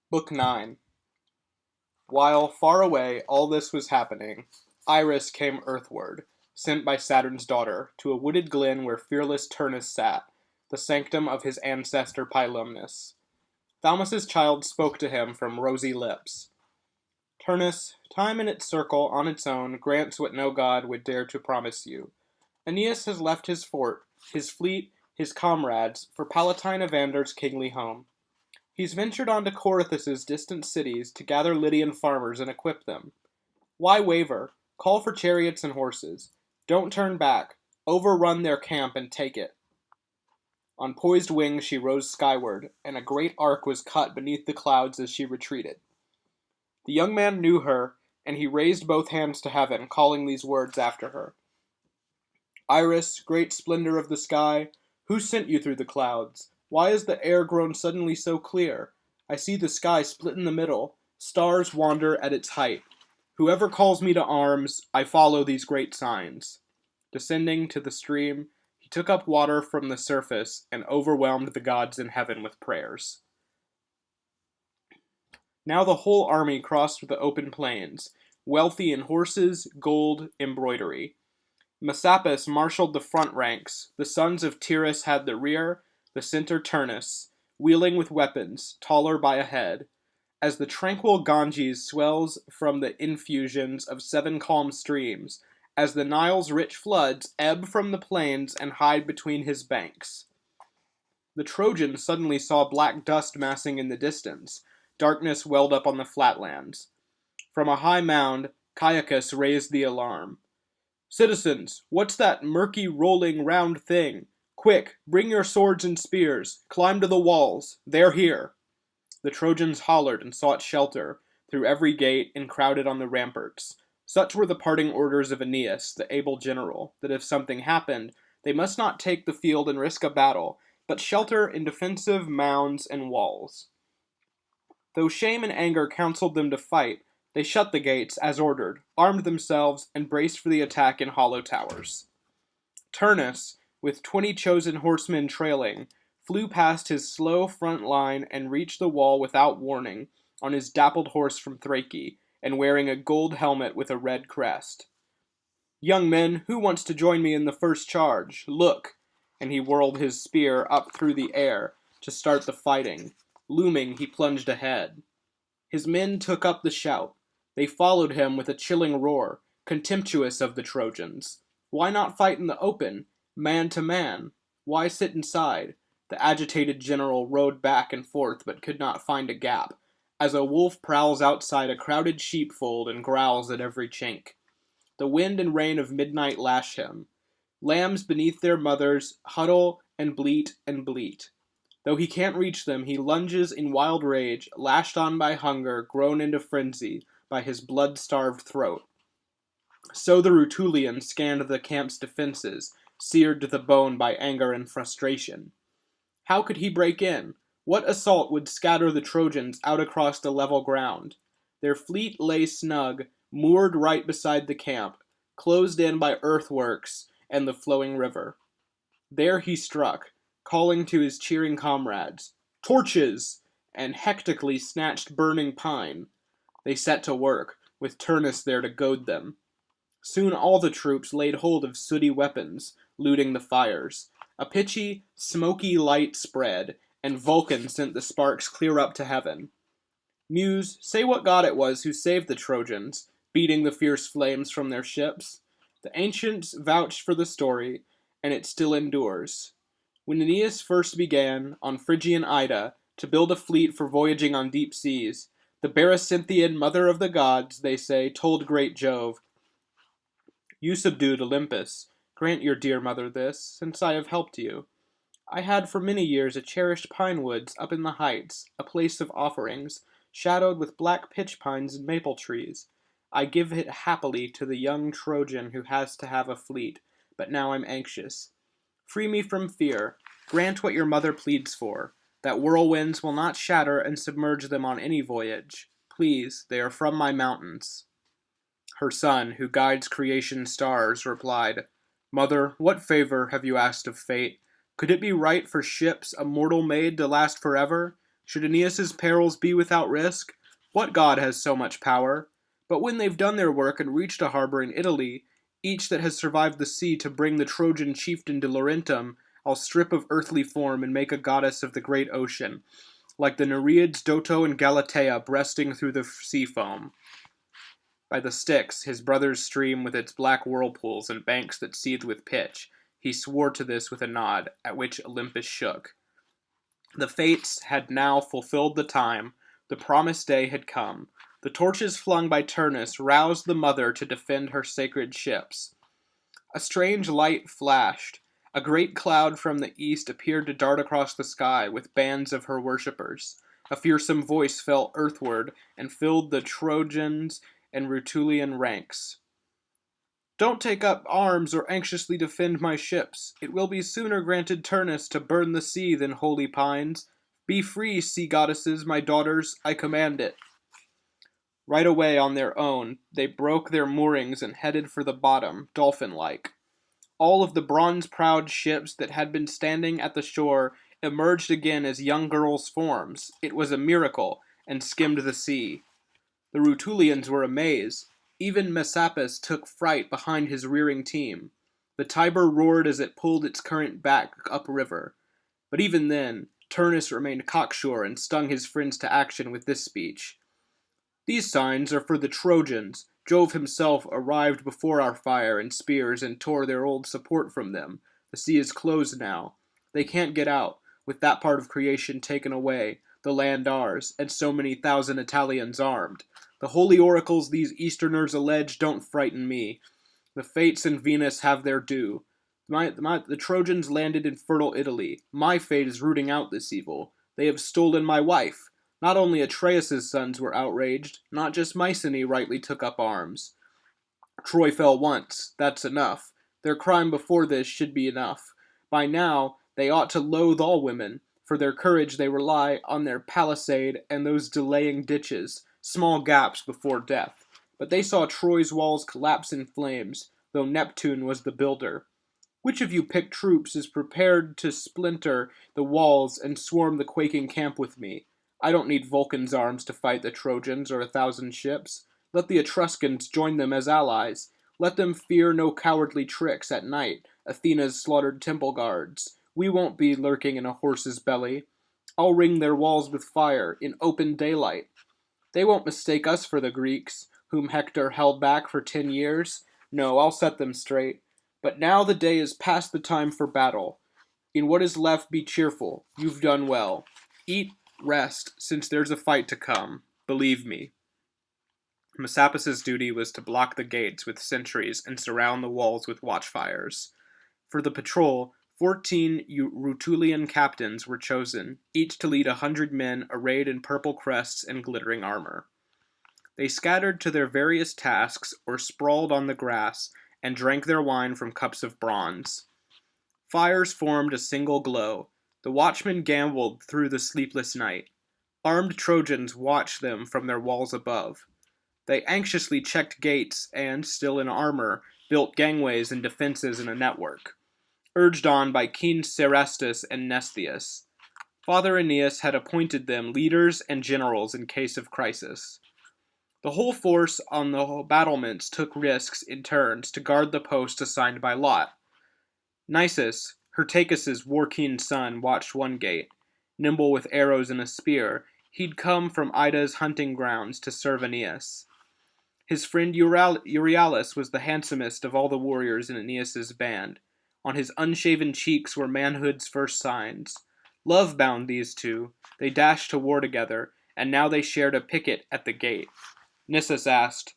Book 9. While far away all this was happening, Iris came earthward, sent by Saturn's daughter, to a wooded glen where fearless Turnus sat, the sanctum of his ancestor Pilumnus. Thaumas's child spoke to him from rosy lips. Turnus, time in its circle, on its own, grants what no god would dare to promise you. Aeneas has left his fort, his fleet, his comrades, for Palatine Evander's kingly home. He's ventured on to Corythus' distant cities to gather Lydian farmers and equip them. Why waver? Call for chariots and horses. Don't turn back. Overrun their camp and take it. On poised wings she rose skyward, and a great arc was cut beneath the clouds as she retreated. The young man knew her, and he raised both hands to heaven, calling these words after her. Iris, great splendor of the sky, who sent you through the clouds? Why is the air grown suddenly so clear? I see the sky split in the middle. Stars wander at its height. Whoever calls me to arms, I follow these great signs. Descending to the stream, he took up water from the surface and overwhelmed the gods in heaven with prayers. Now the whole army crossed the open plains, wealthy in horses, gold, embroidery. Messapus marshaled the front ranks, the sons of Tyrrhus had the rear, the center Turnus, wheeling with weapons, taller by a head. As the tranquil Ganges swells from the infusions of 7 calm streams, as the Nile's rich floods ebb from the plains and hide between his banks. The Trojans suddenly saw black dust massing in the distance. Darkness welled up on the flatlands. From a high mound, Caicus raised the alarm. Citizens, what's that murky rolling round thing? Quick, bring your swords and spears. Climb to the walls. They're here. The Trojans hollered and sought shelter through every gate and crowded on the ramparts. Such were the parting orders of Aeneas, the able general, that if something happened, they must not take the field and risk a battle, but shelter in defensive mounds and walls. Though shame and anger counseled them to fight, they shut the gates as ordered, armed themselves, and braced for the attack in hollow towers. Turnus, with 20 chosen horsemen trailing, flew past his slow front line and reached the wall without warning, on his dappled horse from Thrace, and wearing a gold helmet with a red crest. Young men, who wants to join me in the first charge? Look! And he whirled his spear up through the air to start the fighting. Looming, he plunged ahead. His men took up the shout. They followed him with a chilling roar, contemptuous of the Trojans. Why not fight in the open, man to man? Why sit inside? The agitated general rode back and forth but could not find a gap, as a wolf prowls outside a crowded sheepfold and growls at every chink. The wind and rain of midnight lash him. Lambs beneath their mothers huddle and bleat and bleat. Though he can't reach them, he lunges in wild rage, lashed on by hunger, grown into frenzy by his blood-starved throat. So the Rutulians scanned the camp's defenses, seared to the bone by anger and frustration. How could he break in? What assault would scatter the Trojans out across the level ground? Their fleet lay snug, moored right beside the camp, closed in by earthworks and the flowing river. There he struck, calling to his cheering comrades, "Torches!" and hectically snatched burning pine. They set to work, with Turnus there to goad them. Soon all the troops laid hold of sooty weapons, looting the fires. A pitchy, smoky light spread, and Vulcan sent the sparks clear up to heaven. Muse, say what god it was who saved the Trojans, beating the fierce flames from their ships. The ancients vouched for the story, and it still endures. When Aeneas first began, on Phrygian Ida, to build a fleet for voyaging on deep seas, the Berecynthian mother of the gods, they say, told great Jove, "You subdued Olympus. Grant your dear mother this, since I have helped you. I had for many years a cherished pine woods up in the heights, a place of offerings, shadowed with black pitch pines and maple trees. I give it happily to the young Trojan who has to have a fleet, but now I'm anxious. Free me from fear. Grant what your mother pleads for, that whirlwinds will not shatter and submerge them on any voyage. Please, they are from my mountains." Her son, who guides creation's stars, replied, "Mother, what favor have you asked of fate? Could it be right for ships a mortal made to last forever? Should Aeneas's perils be without risk? What god has so much power? But when they've done their work and reached a harbor in Italy, each that has survived the sea to bring the Trojan chieftain to Laurentum, I'll strip of earthly form and make a goddess of the great ocean, like the Nereids, Doto, and Galatea breasting through the sea foam. By the Styx, his brother's stream with its black whirlpools and banks that seethed with pitch, he swore to this with a nod, at which Olympus shook. The fates had now fulfilled the time, the promised day had come. The torches flung by Turnus roused the mother to defend her sacred ships. A strange light flashed. A great cloud from the east appeared to dart across the sky with bands of her worshippers. A fearsome voice fell earthward and filled the Trojans and Rutulian ranks. Don't take up arms or anxiously defend my ships. It will be sooner granted Turnus to burn the sea than holy pines. Be free, sea goddesses, my daughters, I command it. Right away on their own, they broke their moorings and headed for the bottom, dolphin-like. All of the bronze-prowed ships that had been standing at the shore emerged again as young girls' forms. It was a miracle, and skimmed the sea. The Rutulians were amazed. Even Messapus took fright behind his rearing team. The Tiber roared as it pulled its current back upriver. But even then, Turnus remained cocksure and stung his friends to action with this speech. These signs are for the Trojans. Jove himself arrived before our fire and spears and tore their old support from them. The sea is closed now. They can't get out, with that part of creation taken away, the land ours, and so many thousand Italians armed. The holy oracles these Easterners allege don't frighten me. The Fates and Venus have their due. The Trojans landed in fertile Italy. My fate is rooting out this evil. They have stolen my wife. Not only Atreus' sons were outraged, not just Mycenae rightly took up arms. Troy fell once, that's enough. Their crime before this should be enough. By now, they ought to loathe all women. For their courage they rely on their palisade and those delaying ditches, small gaps before death. But they saw Troy's walls collapse in flames, though Neptune was the builder. Which of you picked troops is prepared to splinter the walls and swarm the quaking camp with me? I don't need Vulcan's arms to fight the Trojans or 1,000 ships. Let the Etruscans join them as allies. Let them fear no cowardly tricks at night, Athena's slaughtered temple guards. We won't be lurking in a horse's belly. I'll ring their walls with fire, in open daylight. They won't mistake us for the Greeks, whom Hector held back for 10 years. No, I'll set them straight. But now the day is past the time for battle. In what is left be cheerful. You've done well. Eat, rest, since there's a fight to come. Believe me. Messapus' duty was to block the gates with sentries and surround the walls with watchfires. For the patrol, 14 Rutulian captains were chosen, each to lead 100 men arrayed in purple crests and glittering armor. They scattered to their various tasks or sprawled on the grass and drank their wine from cups of bronze. Fires formed a single glow. The watchmen gambled through the sleepless night. Armed Trojans watched them from their walls above. They anxiously checked gates and, still in armor, built gangways and defenses in a network, urged on by keen Serestus and Mnestheus. Father Aeneas had appointed them leaders and generals in case of crisis. The whole force on the battlements took risks in turns to guard the post assigned by lot. Nisus, Hyrtacus's war-keen son, watched one gate. Nimble with arrows and a spear, he'd come from Ida's hunting grounds to serve Aeneas. His friend Euryalus was the handsomest of all the warriors in Aeneas's band. On his unshaven cheeks were manhood's first signs. Love bound these two. They dashed to war together, and now they shared a picket at the gate. Nisus asked,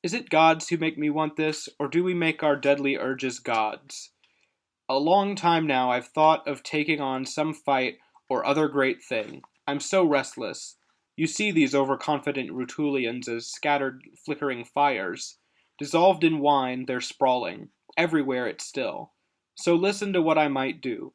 "Is it gods who make me want this, or do we make our deadly urges gods? A long time now I've thought of taking on some fight or other great thing. I'm so restless. You see these overconfident Rutulians as scattered, flickering fires. Dissolved in wine, they're sprawling. Everywhere it's still. So listen to what I might do.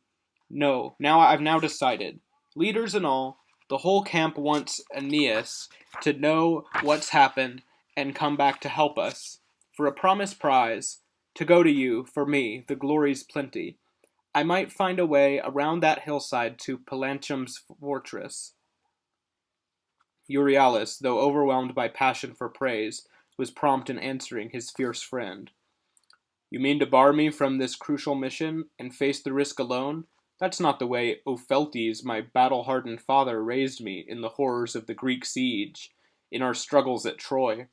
No, I've now decided. Leaders and all, the whole camp wants Aeneas to know what's happened and come back to help us. For a promised prize, to go to you, for me, the glory's plenty. I might find a way around that hillside to Palanchum's fortress. Euryalus, though overwhelmed by passion for praise, was prompt in answering his fierce friend. You mean to bar me from this crucial mission, and face the risk alone? That's not the way Opheltes, my battle-hardened father, raised me in the horrors of the Greek siege, in our struggles at Troy.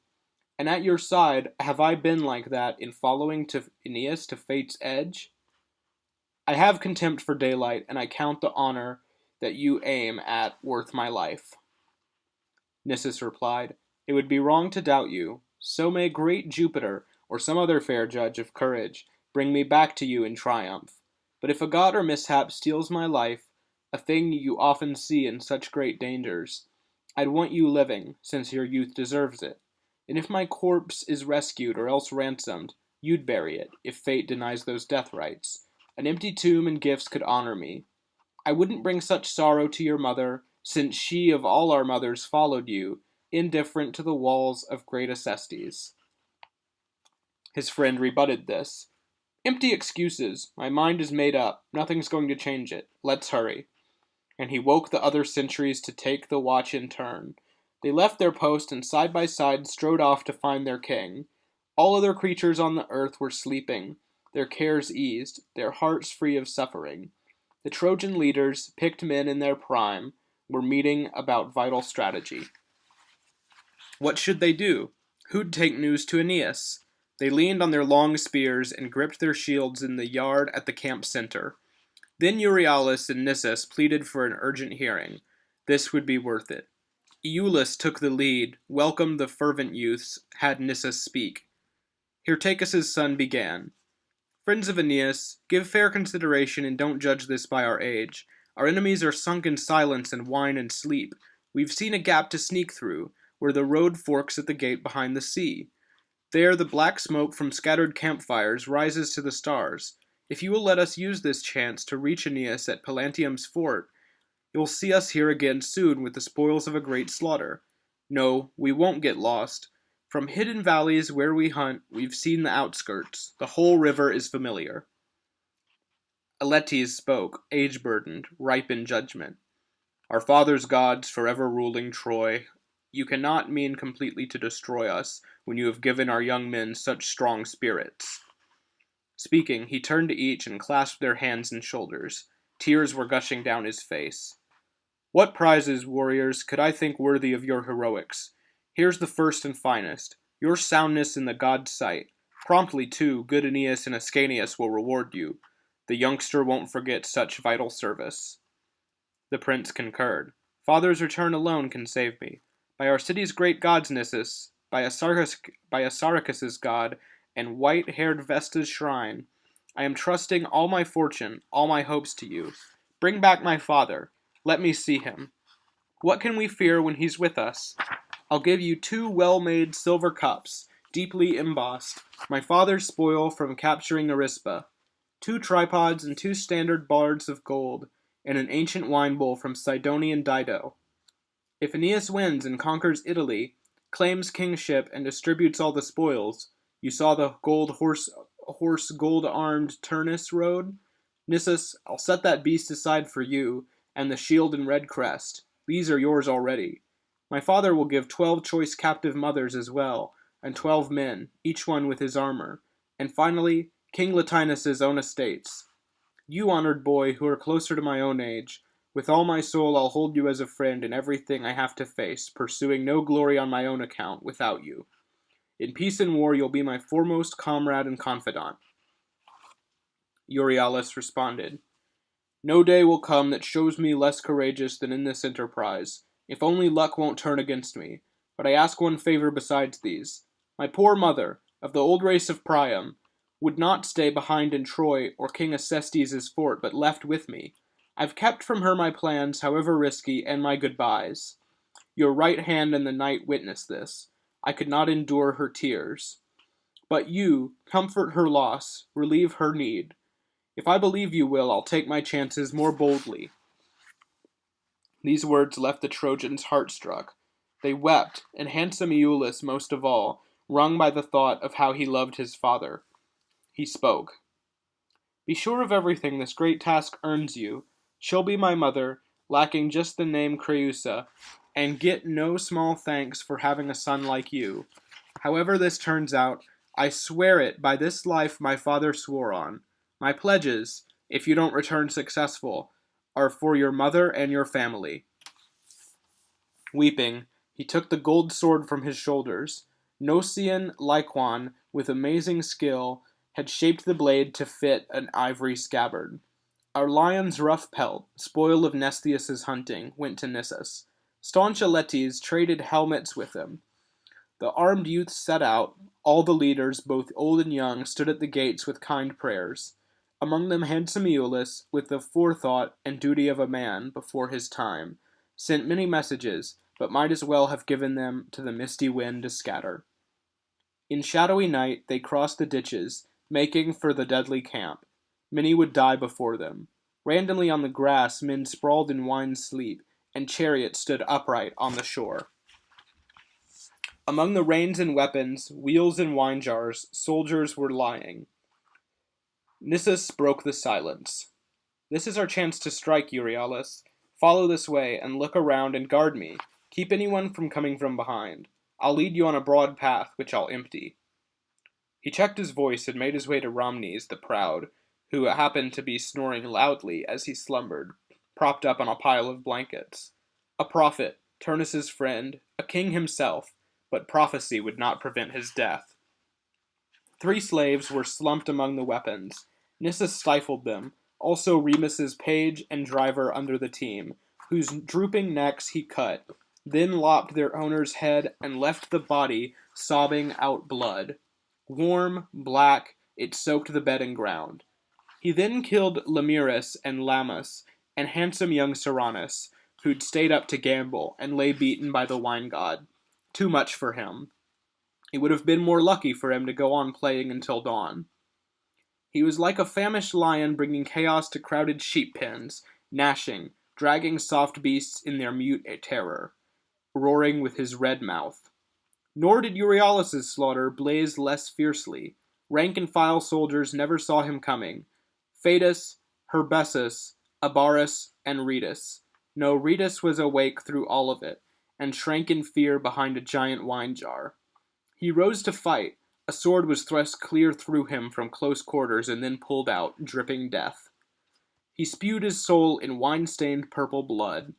And at your side, have I been like that in following to Aeneas to fate's edge? I have contempt for daylight, and I count the honor that you aim at worth my life. Nisus replied, It would be wrong to doubt you. So may great Jupiter, or some other fair judge of courage, bring me back to you in triumph. But if a god or mishap steals my life, a thing you often see in such great dangers, I'd want you living, since your youth deserves it. And if my corpse is rescued or else ransomed, you'd bury it, if fate denies those death rites. An empty tomb and gifts could honor me. I wouldn't bring such sorrow to your mother, since she of all our mothers followed you, indifferent to the walls of great Acestes. His friend rebutted this. Empty excuses. My mind is made up. Nothing's going to change it. Let's hurry. And he woke the other sentries to take the watch in turn. They left their post and side by side strode off to find their king. All other creatures on the earth were sleeping, their cares eased, their hearts free of suffering. The Trojan leaders, picked men in their prime, were meeting about vital strategy. What should they do? Who'd take news to Aeneas? They leaned on their long spears and gripped their shields in the yard at the camp center. Then Euryalus and Nisus pleaded for an urgent hearing. This would be worth it. Iulus took the lead, welcomed the fervent youths, had Nisus speak. Hyrtacus's son began. Friends of Aeneas, give fair consideration and don't judge this by our age. Our enemies are sunk in silence and wine and sleep. We've seen a gap to sneak through, where the road forks at the gate behind the sea. There the black smoke from scattered campfires rises to the stars. If you will let us use this chance to reach Aeneas at Pallanteum's fort, you'll see us here again soon with the spoils of a great slaughter. No, we won't get lost. From hidden valleys where we hunt, we've seen the outskirts. The whole river is familiar. Aletes spoke, age-burdened, ripe in judgment. Our fathers' gods forever ruling Troy, you cannot mean completely to destroy us when you have given our young men such strong spirits. Speaking, he turned to each and clasped their hands and shoulders. Tears were gushing down his face. What prizes, warriors, could I think worthy of your heroics? Here's the first and finest, your soundness in the god's sight. Promptly, too, good Aeneas and Ascanius will reward you. The youngster won't forget such vital service. The prince concurred. Father's return alone can save me. By our city's great gods, Nisus, by Assaracus's god, and white-haired Vesta's shrine, I am trusting all my fortune, all my hopes to you. Bring back my father. Let me see him. What can we fear when he's with us? I'll give you 2 well-made silver cups, deeply embossed, my father's spoil from capturing Arispa, 2 tripods and 2 standard bards of gold, and an ancient wine bowl from Sidonian Dido. If Aeneas wins and conquers Italy, claims kingship, and distributes all the spoils, you saw the gold-armed Turnus rode? Nisus, I'll set that beast aside for you, and the shield and red crest. These are yours already. My father will give 12 choice captive mothers as well, and 12 men, each one with his armor, and finally, King Latinus's own estates. You, honored boy, who are closer to my own age, with all my soul I'll hold you as a friend in everything I have to face, pursuing no glory on my own account without you. In peace and war you'll be my foremost comrade and confidant. Euryalus responded, No day will come that shows me less courageous than in this enterprise, if only luck won't turn against me. But I ask one favor besides these. My poor mother, of the old race of Priam, would not stay behind in Troy or King Acestes' fort, but left with me. I've kept from her my plans, however risky, and my goodbyes. Your right hand and the night witness this. I could not endure her tears. But you, comfort her loss, relieve her need. If I believe you will, I'll take my chances more boldly. These words left the Trojans heart-struck. They wept, and handsome Iulus most of all, wrung by the thought of how he loved his father. He spoke. Be sure of everything this great task earns you. She'll be my mother, lacking just the name Creusa, and get no small thanks for having a son like you. However this turns out, I swear it by this life my father swore on. My pledges, if you don't return successful, are for your mother and your family." Weeping, he took the gold sword from his shoulders. Nocian Lyquan, with amazing skill, had shaped the blade to fit an ivory scabbard. Our lion's rough pelt, spoil of Nestius's hunting, went to Nissus. Staunch Aletes traded helmets with him. The armed youths set out. All the leaders, both old and young, stood at the gates with kind prayers. Among them handsome Iulus, with the forethought and duty of a man before his time, sent many messages, but might as well have given them to the misty wind to scatter. In shadowy night they crossed the ditches, making for the deadly camp. Many would die before them. Randomly on the grass men sprawled in wine sleep, and chariots stood upright on the shore. Among the reins and weapons, wheels and wine jars, soldiers were lying. Nissus broke the silence. "This is our chance to strike, Euryalus. Follow this way, and look around and guard me. Keep anyone from coming from behind. I'll lead you on a broad path, which I'll empty." He checked his voice and made his way to Rhamnes the Proud, who happened to be snoring loudly as he slumbered, propped up on a pile of blankets. A prophet, Turnus's friend, a king himself, but prophecy would not prevent his death. 3 slaves were slumped among the weapons. Nissus stifled them, also Remus's page and driver under the team, whose drooping necks he cut, then lopped their owner's head and left the body sobbing out blood. Warm, black, it soaked the bed and ground. He then killed Lemurus and Lamus, and handsome young Serranus, who'd stayed up to gamble and lay beaten by the wine god. Too much for him. It would have been more lucky for him to go on playing until dawn. He was like a famished lion bringing chaos to crowded sheep pens, gnashing, dragging soft beasts in their mute terror, roaring with his red mouth. Nor did Euryalus' slaughter blaze less fiercely. Rank-and-file soldiers never saw him coming. Phaedus, Herbesus, Abarus, and Rhetus. No, Rhetus was awake through all of it, and shrank in fear behind a giant wine jar. He rose to fight. A sword was thrust clear through him from close quarters and then pulled out, dripping death. He spewed his soul in wine-stained purple blood.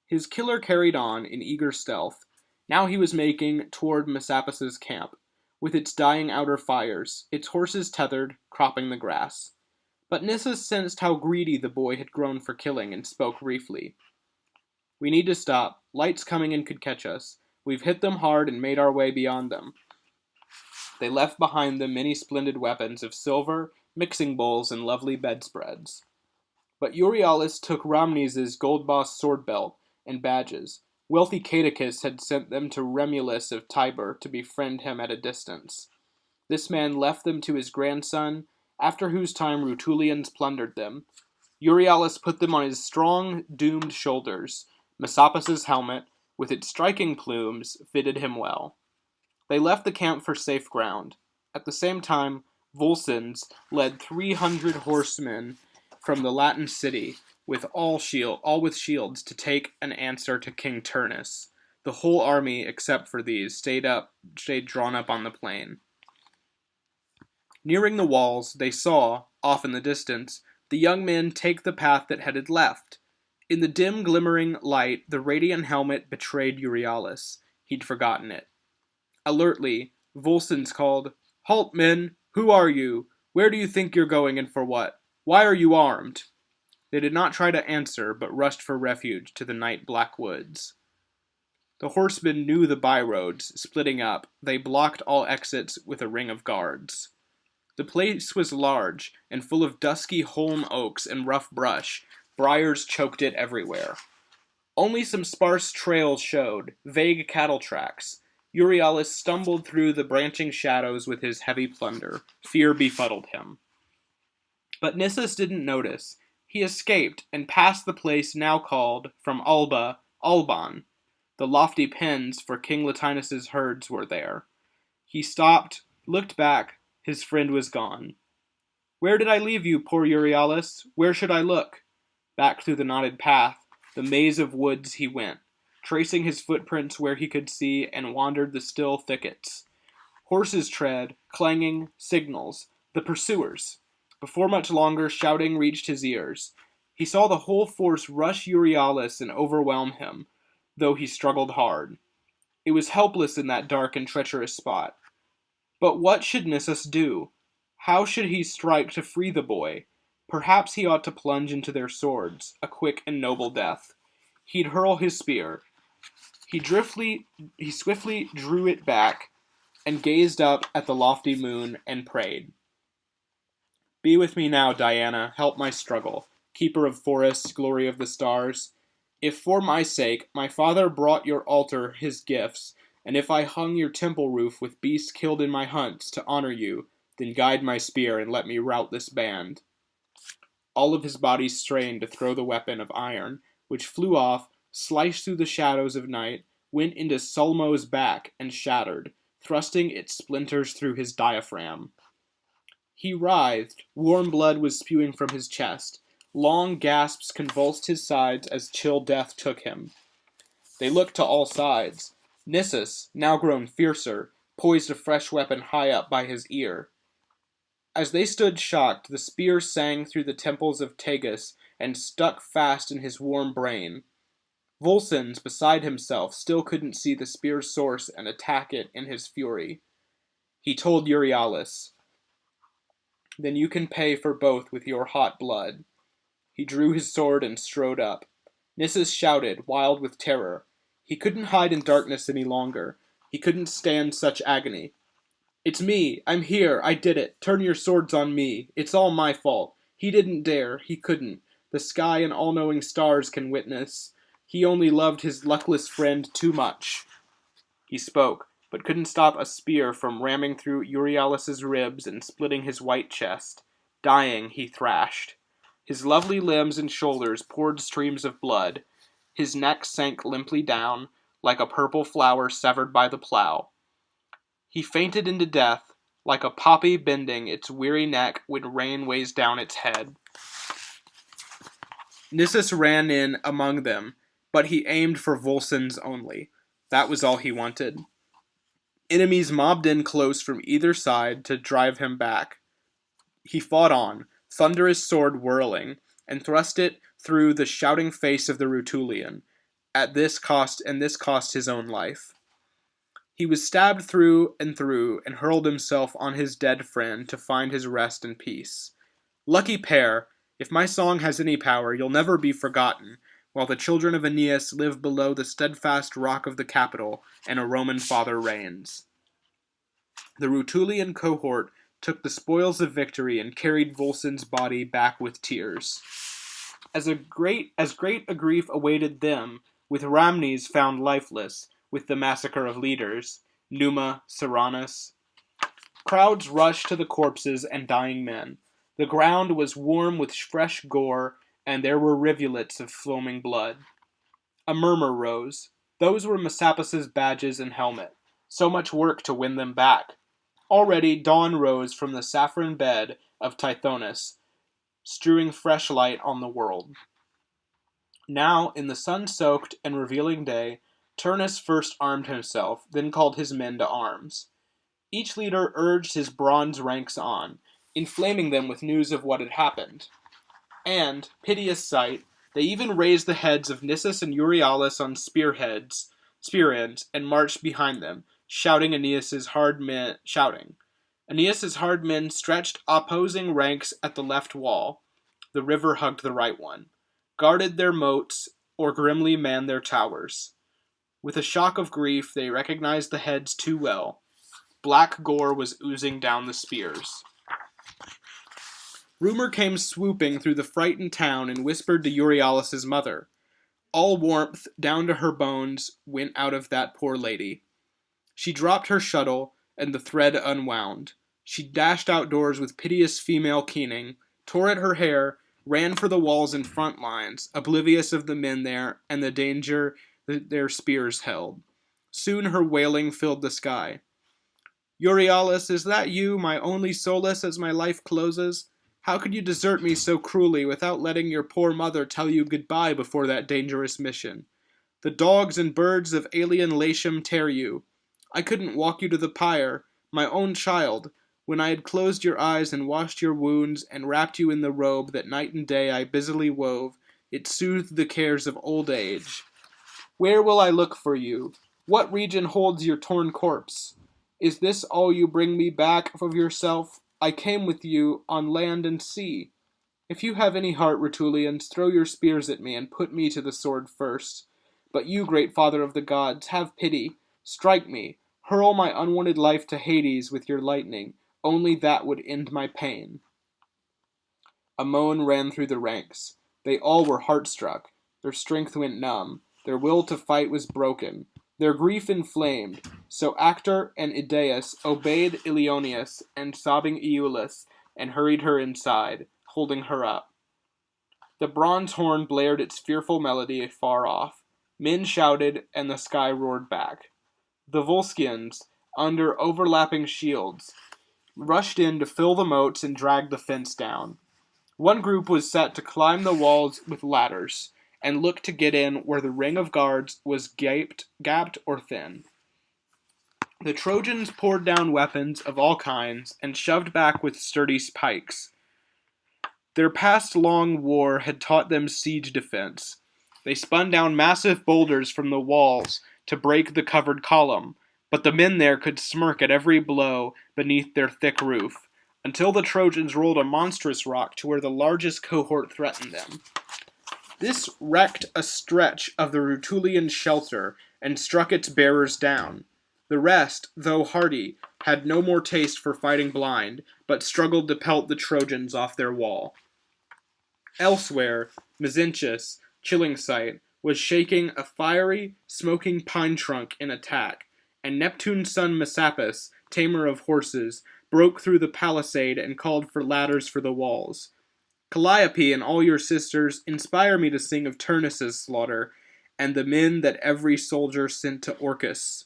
His killer carried on in eager stealth. Now he was making toward Messapus's camp, with its dying outer fires, its horses tethered, cropping the grass. But Nissus sensed how greedy the boy had grown for killing and spoke briefly. "We need to stop. Lights coming in could catch us. We've hit them hard and made our way beyond them." They left behind them many splendid weapons of silver, mixing bowls, and lovely bedspreads. But Euryalus took Rhamnes' gold-bossed sword belt and badges. Wealthy Caedicus had sent them to Remulus of Tibur to befriend him at a distance. This man left them to his grandson, after whose time Rutulians plundered them. Euryalus put them on his strong, doomed shoulders. Messapus's helmet, with its striking plumes, fitted him well. They left the camp for safe ground. At the same time, Volscens led 300 horsemen from the Latin city, all with shields, to take an answer to King Turnus. The whole army, except for these, stayed drawn up on the plain. Nearing the walls, they saw, off in the distance, the young men take the path that headed left. In the dim glimmering light, the radiant helmet betrayed Euryalus. He'd forgotten it. Alertly, Volscens called, "Halt, men! Who are you? Where do you think you're going and for what? Why are you armed?" They did not try to answer, but rushed for refuge to the night-black woods. The horsemen knew the byroads, splitting up. They blocked all exits with a ring of guards. The place was large, and full of dusky holm oaks and rough brush. Briars choked it everywhere. Only some sparse trails showed, vague cattle tracks. Euryalus stumbled through the branching shadows with his heavy plunder. Fear befuddled him. But Nissus didn't notice. He escaped and passed the place now called, from Alba, Alban. The lofty pens for King Latinus's herds were there. He stopped, looked back. His friend was gone. "Where did I leave you, poor Euryalus? Where should I look?" Back through the knotted path, the maze of woods he went, tracing his footprints where he could see, and wandered the still thickets. Horses' tread, clanging, signals. The pursuers. Before much longer, shouting reached his ears. He saw the whole force rush Euryalus and overwhelm him, though he struggled hard. It was helpless in that dark and treacherous spot. But what should Nissus do? How should he strike to free the boy? Perhaps he ought to plunge into their swords, a quick and noble death. He'd hurl his spear. He swiftly drew it back, and gazed up at the lofty moon, and prayed. Be with me now, Diana, help my struggle, keeper of forests, glory of the stars. If for my sake my father brought your altar his gifts, and if I hung your temple roof with beasts killed in my hunts to honor you, then guide my spear and let me rout this band. All of his body strained to throw the weapon of iron, which flew off, sliced through the shadows of night, went into Sulmo's back, and shattered, thrusting its splinters through his diaphragm. He writhed. Warm blood was spewing from his chest. Long gasps convulsed his sides as chill death took him. They looked to all sides. Nissus, now grown fiercer, poised a fresh weapon high up by his ear. As they stood shocked, the spear sang through the temples of Tagus and stuck fast in his warm brain. Volscens, beside himself, still couldn't see the spear's source and attack it in his fury. He told Euryalus, "Then you can pay for both with your hot blood." He drew his sword and strode up. Nissus shouted, wild with terror. He couldn't hide in darkness any longer. He couldn't stand such agony. "It's me! I'm here! I did it! Turn your swords on me! It's all my fault! He didn't dare! He couldn't! The sky and all-knowing stars can witness. He only loved his luckless friend too much." He spoke, but couldn't stop a spear from ramming through Euryalus' ribs and splitting his white chest. Dying, he thrashed. His lovely limbs and shoulders poured streams of blood. His neck sank limply down, like a purple flower severed by the plow. He fainted into death, like a poppy bending its weary neck when rain weighs down its head. Nissus ran in among them, but he aimed for Volscens only. That was all he wanted. Enemies mobbed in close from either side to drive him back. He fought on, thunderous sword whirling, and thrust it through the shouting face of the Rutulian. This cost his own life. He was stabbed through, and hurled himself on his dead friend to find his rest and peace. Lucky pair! If my song has any power, you'll never be forgotten, while the children of Aeneas live below the steadfast rock of the Capitol, and a Roman father reigns. The Rutulian cohort took the spoils of victory and carried Volscens' body back with tears. As great a grief awaited them, with Rhamnes found lifeless, with the massacre of leaders, Numa, Serranus. Crowds rushed to the corpses and dying men. The ground was warm with fresh gore, and there were rivulets of foaming blood. A murmur rose. Those were Messapus' badges and helmet. So much work to win them back. Already dawn rose from the saffron bed of Tithonus, strewing fresh light on the world. Now, in the sun-soaked and revealing day, Turnus first armed himself, then called his men to arms. Each leader urged his bronze ranks on, inflaming them with news of what had happened. And, piteous sight, they even raised the heads of Nissus and Euryalus on spear ends, and marched behind them, shouting. Aeneas' hard men stretched opposing ranks at the left wall. The river hugged the right one, guarded their moats, or grimly manned their towers. With a shock of grief, they recognized the heads too well. Black gore was oozing down the spears. Rumor came swooping through the frightened town and whispered to Euryalus' mother. All warmth, down to her bones, went out of that poor lady. She dropped her shuttle, and the thread unwound. She dashed outdoors with piteous female keening, tore at her hair, ran for the walls and front lines, oblivious of the men there and the danger that their spears held. Soon her wailing filled the sky. "Euryalus, is that you, my only solace as my life closes? How could you desert me so cruelly without letting your poor mother tell you goodbye before that dangerous mission? The dogs and birds of alien Latium tear you. I couldn't walk you to the pyre, my own child, when I had closed your eyes and washed your wounds and wrapped you in the robe that night and day I busily wove. It soothed the cares of old age. Where will I look for you? What region holds your torn corpse? Is this all you bring me back of yourself? I came with you on land and sea. If you have any heart, Rutulians, throw your spears at me and put me to the sword first. But you, great father of the gods, have pity. Strike me. Hurl my unwanted life to Hades with your lightning. Only that would end my pain. A moan ran through the ranks. They all were heart-struck. Their strength went numb. Their will to fight was broken. Their grief inflamed. So Actor and Idaeus obeyed Ilioneus and sobbing Iülus and hurried her inside, holding her up. The bronze horn blared its fearful melody afar off. Men shouted, and the sky roared back. The Volscians, under overlapping shields, rushed in to fill the moats and drag the fence down. One group was set to climb the walls with ladders, and look to get in where the ring of guards was gapped or thin. The Trojans poured down weapons of all kinds and shoved back with sturdy pikes. Their past long war had taught them siege defense. They spun down massive boulders from the walls to break the covered column, but the men there could smirk at every blow beneath their thick roof, until the Trojans rolled a monstrous rock to where the largest cohort threatened them. This wrecked a stretch of the Rutulian shelter and struck its bearers down. The rest, though hardy, had no more taste for fighting blind, but struggled to pelt the Trojans off their wall. Elsewhere, Mezentius, chilling sight, was shaking a fiery, smoking pine trunk in attack, and Neptune's son Messapus, tamer of horses, broke through the palisade and called for ladders for the walls. Calliope and all your sisters, inspire me to sing of Turnus' slaughter, and the men that every soldier sent to Orcus.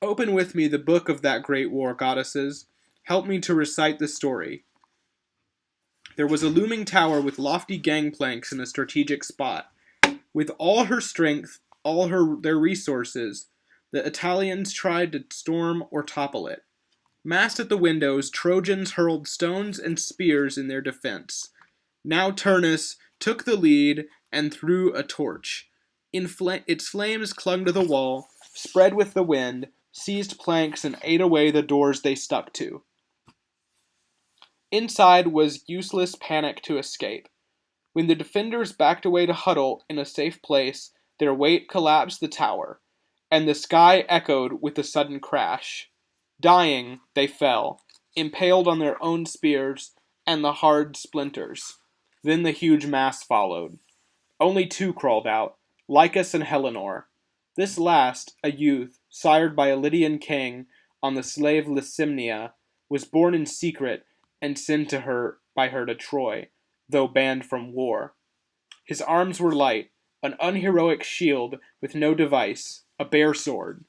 Open with me the book of that great war, goddesses. Help me to recite the story. There was a looming tower with lofty gangplanks in a strategic spot. With all her strength, their resources, the Italians tried to storm or topple it. Massed at the windows, Trojans hurled stones and spears in their defense. Now Turnus took the lead and threw a torch. Its flames clung to the wall, spread with the wind, seized planks, and ate away the doors they stuck to. Inside was useless panic to escape. When the defenders backed away to huddle in a safe place, their weight collapsed the tower, and the sky echoed with a sudden crash. Dying, they fell, impaled on their own spears and the hard splinters. Then the huge mass followed. Only two crawled out, Lycus and Helenor. This last, a youth, sired by a Lydian king on the slave Lysimnia, was born in secret and sent by her to Troy, though banned from war. His arms were light, an unheroic shield with no device, a bare sword.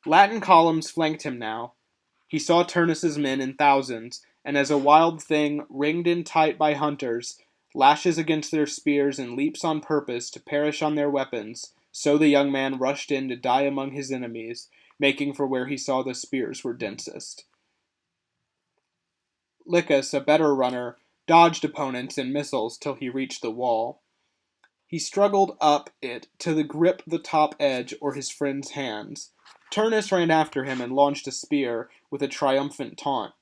Latin columns flanked him now. He saw Turnus' men in thousands, and as a wild thing, ringed in tight by hunters, lashes against their spears and leaps on purpose to perish on their weapons, so the young man rushed in to die among his enemies, making for where he saw the spears were densest. Lycus, a better runner, dodged opponents and missiles till he reached the wall. He struggled up it to grip the top edge or his friend's hands. Turnus ran after him and launched a spear with a triumphant taunt.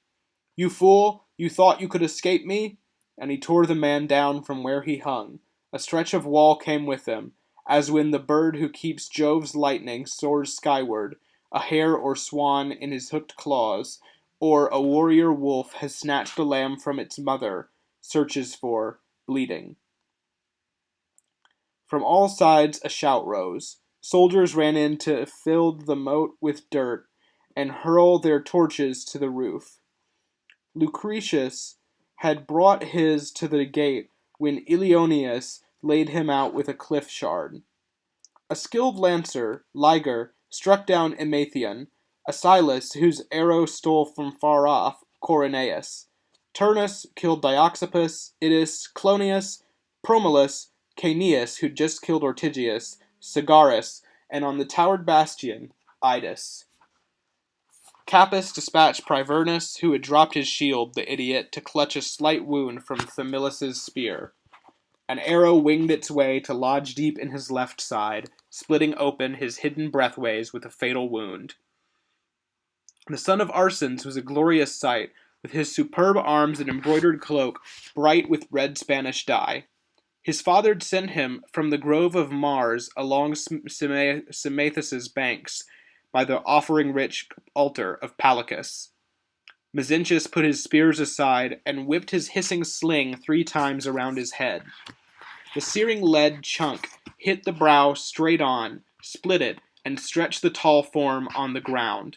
"You fool, you thought you could escape me?" And he tore the man down from where he hung. A stretch of wall came with him, as when the bird who keeps Jove's lightning soars skyward, a hare or swan in his hooked claws, or a warrior wolf has snatched a lamb from its mother, searches for, bleeding. From all sides a shout rose. Soldiers ran in to fill the moat with dirt and hurl their torches to the roof. Lucretius had brought his to the gate when Ilioneus laid him out with a cliff shard. A skilled lancer, Liger, struck down Emathion, Asylas, whose arrow stole from far off, Coroneus. Turnus killed Dioxippus, Idus, Clonius, Promulus, Caeneus, who'd just killed Ortygius, Sagaris, and on the towered bastion, Idus. Capys dispatched Privernus, who had dropped his shield, the idiot, to clutch a slight wound from Themilus's spear. An arrow winged its way to lodge deep in his left side, splitting open his hidden breathways with a fatal wound. The son of Arsens was a glorious sight, with his superb arms and embroidered cloak bright with red Spanish dye. His father had sent him from the grove of Mars along Symaethus's banks by the offering-rich altar of Pallicus. Mezentius put his spears aside and whipped his hissing sling 3 times around his head. The searing lead chunk hit the brow straight on, split it, and stretched the tall form on the ground.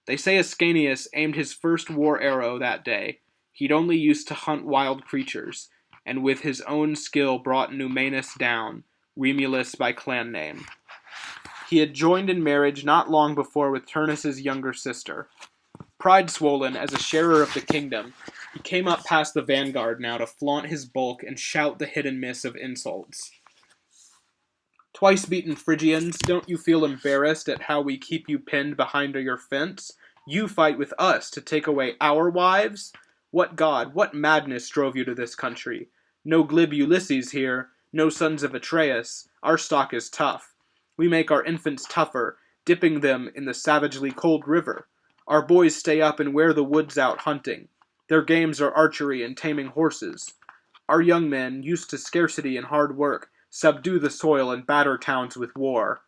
They say Ascanius aimed his first war arrow that day. He'd only used to hunt wild creatures, and with his own skill brought Numanus down, Remulus by clan name. He had joined in marriage not long before with Turnus's younger sister. Pride-swollen as a sharer of the kingdom, he came up past the vanguard now to flaunt his bulk and shout the hidden miss of insults. Twice-beaten Phrygians, don't you feel embarrassed at how we keep you pinned behind your fence? You fight with us to take away our wives? What god, what madness drove you to this country? No glib Ulysses here, no sons of Atreus. Our stock is tough. We make our infants tougher, dipping them in the savagely cold river. Our boys stay up and wear the woods out hunting. Their games are archery and taming horses. Our young men, used to scarcity and hard work, subdue the soil and batter towns with war.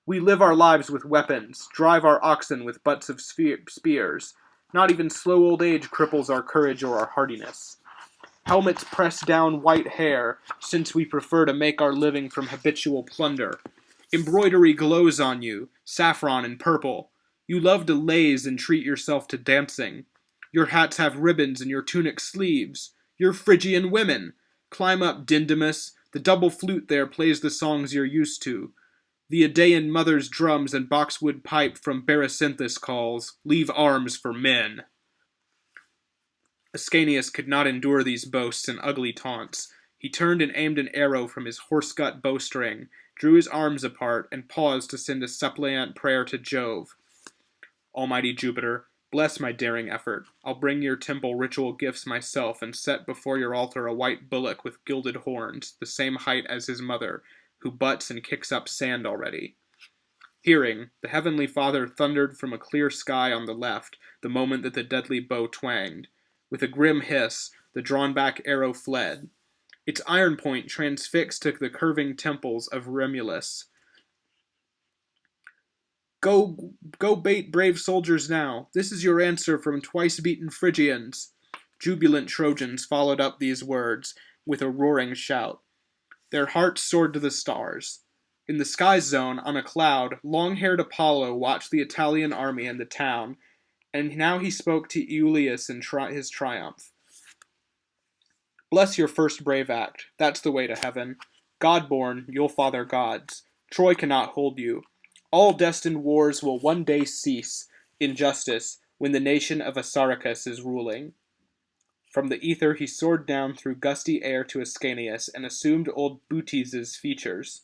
We live our lives with weapons, drive our oxen with butts of spears. Not even slow old age cripples our courage or our hardiness. Helmets press down white hair, since we prefer to make our living from habitual plunder. Embroidery glows on you, saffron and purple. You love to laze and treat yourself to dancing. Your hats have ribbons and your tunics sleeves. You're Phrygian women. Climb up, Dindymus. The double flute there plays the songs you're used to. The Idaean mother's drums and boxwood pipe from Berecynthus calls, leave arms for men. Ascanius could not endure these boasts and ugly taunts. He turned and aimed an arrow from his horse-gut bowstring, drew his arms apart, and paused to send a suppliant prayer to Jove. Almighty Jupiter, bless my daring effort. I'll bring your temple ritual gifts myself and set before your altar a white bullock with gilded horns, the same height as his mother, who butts and kicks up sand already. Hearing, the heavenly Father thundered from a clear sky on the left the moment that the deadly bow twanged. With a grim hiss, the drawn-back arrow fled. Its iron point transfixed to the curving temples of Remulus. Go bait brave soldiers now. This is your answer from twice-beaten Phrygians. Jubilant Trojans followed up these words with a roaring shout. Their hearts soared to the stars. In the sky zone, on a cloud, long-haired Apollo watched the Italian army and the town, and now he spoke to Iulius in his triumph. Bless your first brave act. That's the way to heaven. God-born, you'll father gods. Troy cannot hold you. All destined wars will one day cease, in justice, when the nation of Assaracus is ruling. From the ether he soared down through gusty air to Ascanius and assumed old Butes' features.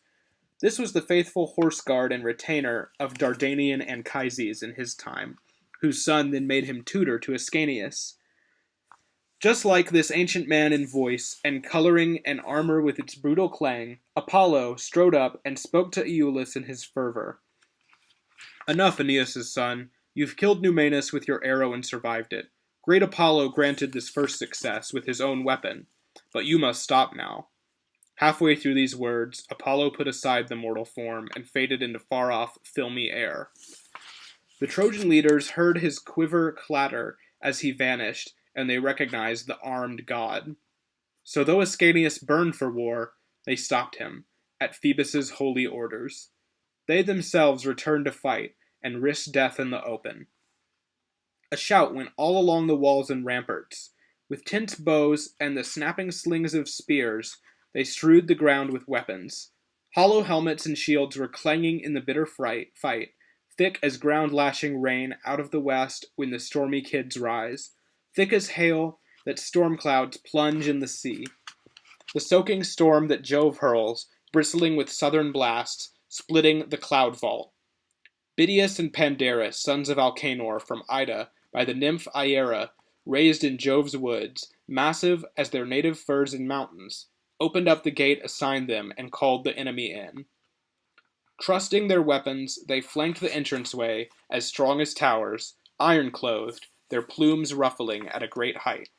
This was the faithful horse guard and retainer of Dardanian Anchises in his time, whose son then made him tutor to Ascanius. Just like this ancient man in voice, and coloring and armor with its brutal clang, Apollo strode up and spoke to Iulus in his fervor. Enough, Aeneas' son. You've killed Numanus with your arrow and survived it. Great Apollo granted this first success with his own weapon, but you must stop now. Halfway through these words, Apollo put aside the mortal form and faded into far-off, filmy air. The Trojan leaders heard his quiver clatter as he vanished, and they recognized the armed god. So though Ascanius burned for war, they stopped him, at Phoebus's holy orders. They themselves returned to fight, and risked death in the open. A shout went all along the walls and ramparts. With tense bows and the snapping slings of spears, they strewed the ground with weapons. Hollow helmets and shields were clanging in the bitter fight, thick as ground-lashing rain out of the west when the stormy kids rise, thick as hail that storm clouds plunge in the sea. The soaking storm that Jove hurls, bristling with southern blasts, splitting the cloud vault. Bidius and Pandarus, sons of Alcanor from Ida, by the nymph Iera, raised in Jove's woods, massive as their native firs and mountains, opened up the gate assigned them and called the enemy in. Trusting their weapons, they flanked the entranceway, as strong as towers, iron-clothed, their plumes ruffling at a great height.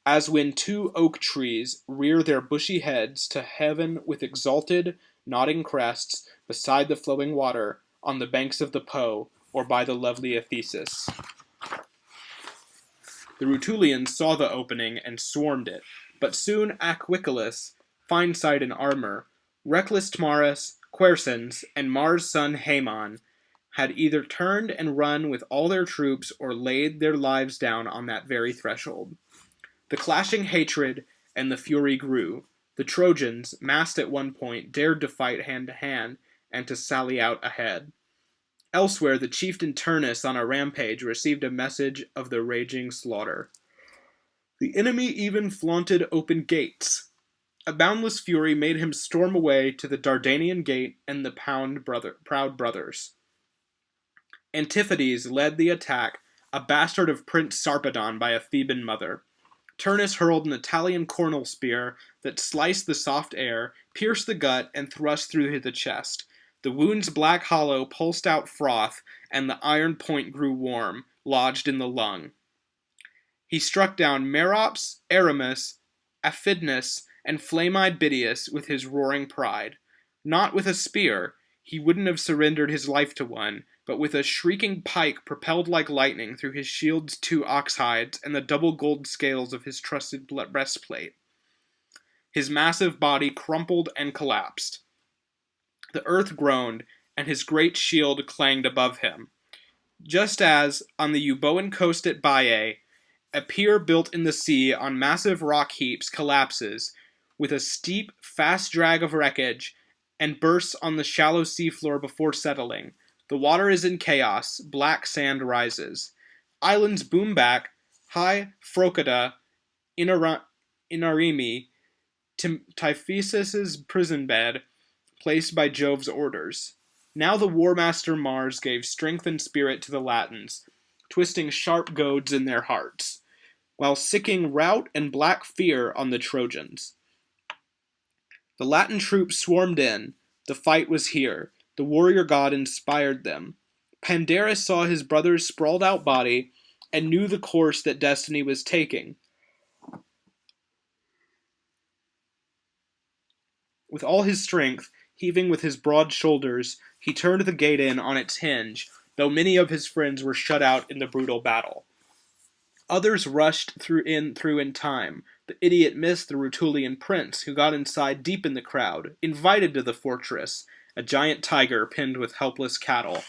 As when two oak trees rear their bushy heads to heaven with exalted, nodding crests, beside the flowing water, on the banks of the Po, or by the lovely Ephesus. The Rutulians saw the opening and swarmed it, but soon Aquiculus, fine sight in armor, reckless Tmarus, Quercens, and Mars' son Haemon, had either turned and run with all their troops or laid their lives down on that very threshold. The clashing hatred and the fury grew. The Trojans, massed at one point, dared to fight hand to hand and to sally out ahead. Elsewhere, the chieftain Turnus on a rampage received a message of the raging slaughter. The enemy even flaunted open gates. A boundless fury made him storm away to the Dardanian gate and the proud brothers. Antiphates led the attack, a bastard of Prince Sarpedon by a Theban mother. Turnus hurled an Italian cornel spear that sliced the soft air, pierced the gut, and thrust through the chest. The wound's black hollow pulsed out froth, and the iron point grew warm, lodged in the lung. He struck down Merops, Aramis, Aphidnus, and flame-eyed Bidius with his roaring pride. Not with a spear, he wouldn't have surrendered his life to one, but with a shrieking pike propelled like lightning through his shield's 2 ox hides and the double gold scales of his trusted breastplate. His massive body crumpled and collapsed. The earth groaned, and his great shield clanged above him. Just as, on the Euboean coast at Baiae, a pier built in the sea on massive rock heaps collapses, with a steep, fast drag of wreckage, and bursts on the shallow seafloor before settling. The water is in chaos, black sand rises. Islands boom back, high Phrocida, Inarimi, Typhoesus' prison bed, placed by Jove's orders. Now the war master Mars gave strength and spirit to the Latins, twisting sharp goads in their hearts, while sicking rout and black fear on the Trojans. The Latin troops swarmed in. The fight was here. The warrior god inspired them. Pandarus saw his brother's sprawled-out body and knew the course that destiny was taking. With all his strength, heaving with his broad shoulders, he turned the gate in on its hinge, though many of his friends were shut out in the brutal battle. Others rushed through in time. The idiot missed the Rutulian prince, who got inside deep in the crowd, invited to the fortress, a giant tiger pinned with helpless cattle.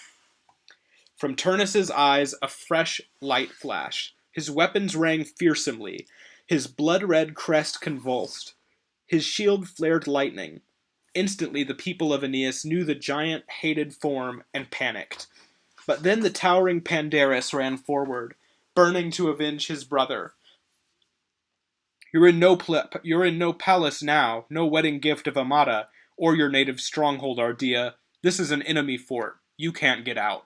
From Turnus's eyes a fresh light flashed. His weapons rang fearsomely. His blood-red crest convulsed. His shield flared lightning. Instantly the people of Aeneas knew the giant hated form and panicked. But then the towering Pandarus ran forward, burning to avenge his brother. You're in no palace now, no wedding gift of Amata, or your native stronghold, Ardea. This is an enemy fort. You can't get out.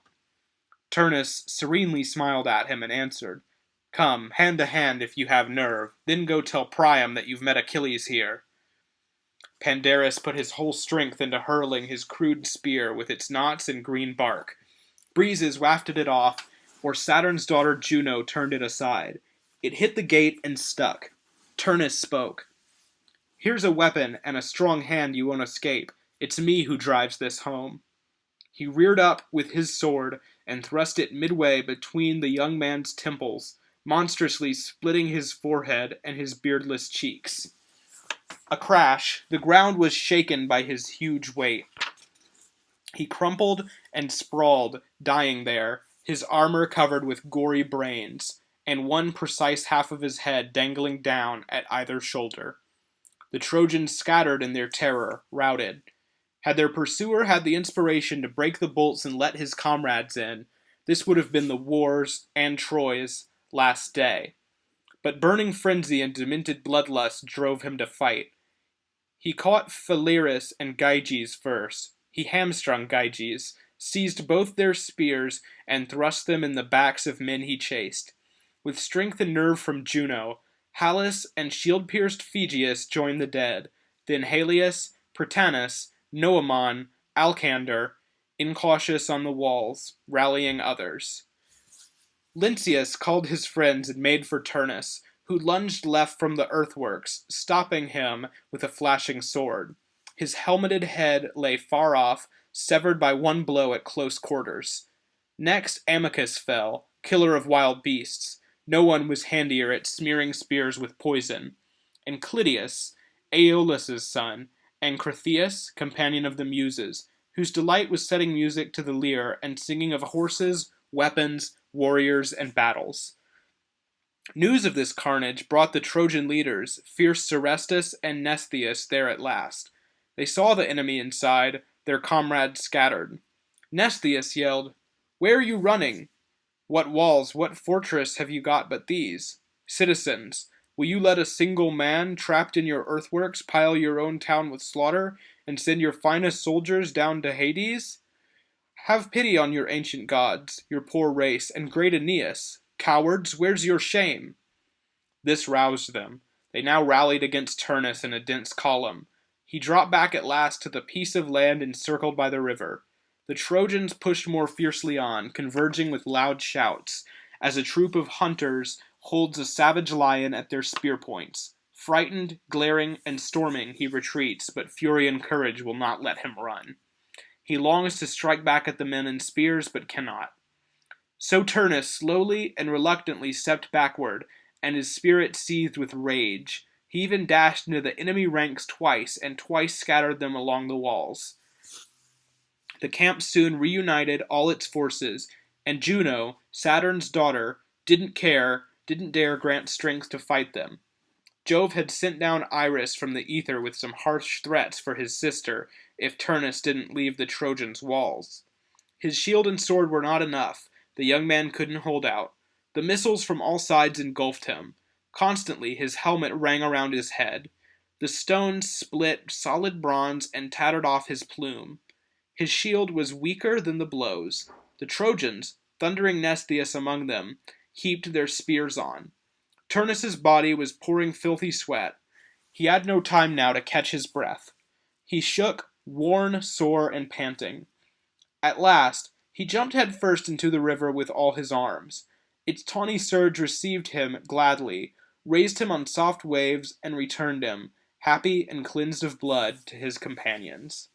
Turnus serenely smiled at him and answered, Come, hand to hand if you have nerve, then go tell Priam that you've met Achilles here. Pandarus put his whole strength into hurling his crude spear with its knots and green bark. Breezes wafted it off, or Saturn's daughter Juno turned it aside. It hit the gate and stuck. Turnus spoke. Here's a weapon and a strong hand you won't escape. It's me who drives this home. He reared up with his sword and thrust it midway between the young man's temples, monstrously splitting his forehead and his beardless cheeks. A crash, the ground was shaken by his huge weight. He crumpled and sprawled, dying there, his armor covered with gory brains, and one precise half of his head dangling down at either shoulder. The Trojans scattered in their terror, routed. Had their pursuer had the inspiration to break the bolts and let his comrades in, this would have been the war's and Troy's last day. But burning frenzy and demented bloodlust drove him to fight. He caught Phaleris and Gyges first, He hamstrung Gyges, seized both their spears, and thrust them in the backs of men he chased. With strength and nerve from Juno, Halys and shield-pierced Phegeus joined the dead, then Halius, Prytanis, Noemon, Alcander, incautious on the walls, rallying others. Lynceus called his friends and made for Turnus, who lunged left from the earthworks, stopping him with a flashing sword. His helmeted head lay far off, severed by one blow at close quarters. Next Amycus fell, killer of wild beasts. No one was handier at smearing spears with poison. And Clytius, Aeolus's son, and Cretheus, companion of the Muses, whose delight was setting music to the lyre and singing of horses, weapons, warriors, and battles. News of this carnage brought the Trojan leaders, fierce Serestus and Mnestheus, there at last. They saw the enemy inside, their comrades scattered. Mnestheus yelled, "Where are you running? What walls, what fortress have you got but these? Citizens, will you let a single man, trapped in your earthworks, pile your own town with slaughter, and send your finest soldiers down to Hades? Have pity on your ancient gods, your poor race, and great Aeneas. Cowards, where's your shame?" This roused them. They now rallied against Turnus in a dense column. He dropped back at last to the piece of land encircled by the river. The Trojans pushed more fiercely on, converging with loud shouts, as a troop of hunters holds a savage lion at their spear points. Frightened, glaring, and storming, he retreats, but fury and courage will not let him run. He longs to strike back at the men and spears, but cannot. So Turnus slowly and reluctantly stepped backward, and his spirit seethed with rage. He even dashed into the enemy ranks twice, and twice scattered them along the walls. The camp soon reunited all its forces, and Juno, Saturn's daughter, didn't dare grant strength to fight them. Jove had sent down Iris from the ether with some harsh threats for his sister if Turnus didn't leave the Trojans' walls. His shield and sword were not enough. The young man couldn't hold out. The missiles from all sides engulfed him. Constantly his helmet rang around his head. The stones split solid bronze and tattered off his plume. His shield was weaker than the blows. The Trojans, thundering Mnestheus among them, heaped their spears on. Turnus's body was pouring filthy sweat. He had no time now to catch his breath. He shook, worn, sore, and panting. At last, he jumped headfirst into the river with all his arms. Its tawny surge received him gladly, raised him on soft waves, and returned him, happy and cleansed of blood, to his companions.